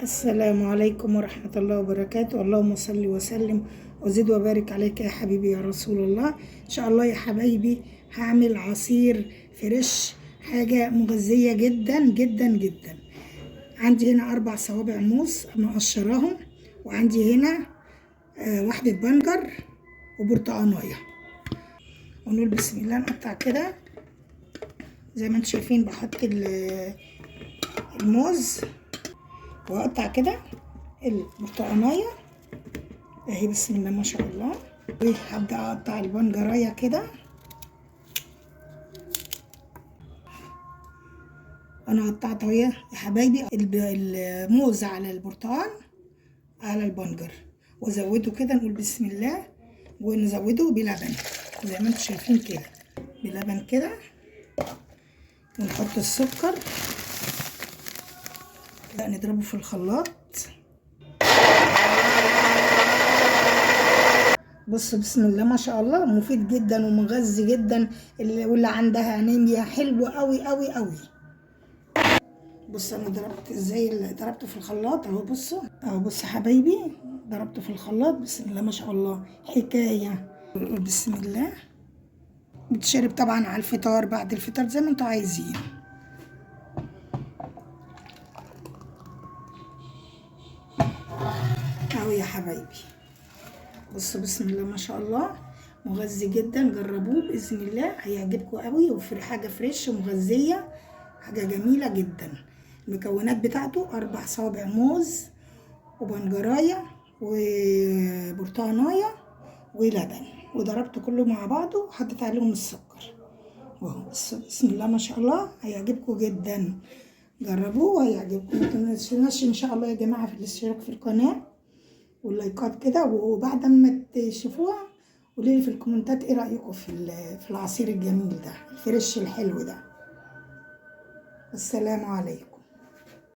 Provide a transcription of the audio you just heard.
السلام عليكم ورحمة الله وبركاته. اللهم صل وسلم وزد وبارك عليك يا حبيبي يا رسول الله. إن شاء الله يا حبايبي هعمل عصير فريش، حاجة مغذية جدا جدا جدا. عندي هنا 4 صوابع موز مقشراهم، وعندي هنا واحدة بنجر وبرتقانية. ونقول بسم الله، نقطع كده زي ما انتم شايفين. بحط الموز واقطع كده البرتقانية اهي، بسم الله ما شاء الله. وهبدأ اقطع البنجراية كده. انا قطعت اهي يا حبايبي الموز على البرتقال على البنجر، وازوده كده. نقول بسم الله ونزوده بلبن زي ما انتم شايفين كده، بلبن كده. ونحط السكر كده، نضربه في الخلاط. بص بسم الله ما شاء الله، مفيد جدا ومغذي جدا. واللي عندها انيميا حلو قوي قوي قوي. بص انا ضربت ازاي، ضربته في الخلاط اهو. بصوا اهو، بص يا حبايبي، ضربته في الخلاط بسم الله ما شاء الله، حكايه. بسم الله. بتشرب طبعا على الفطار، بعد الفطار زي ما انتوا عايزين. اهو يا حبايبي، بصوا بسم الله ما شاء الله، مغذي جدا. جربوه باذن الله هيعجبكم قوي، وفي حاجه فريش ومغذيه، حاجه جميله جدا. المكونات بتاعته 4 صوابع موز وبنجرايه وبرتقانايه ولبن، وضربته كله مع بعضه وحطيت عليهم السكر. واهو بسم الله ما شاء الله، هيعجبكم جدا. جربوه وهيعجبكم. متنسوناش ان شاء الله يا جماعه في الاشتراك في القناه واللايكات كده. وبعد ما تشوفوها قولوا لي في الكومنتات ايه رايكم في العصير الجميل ده الفريش الحلو ده. السلام عليكم.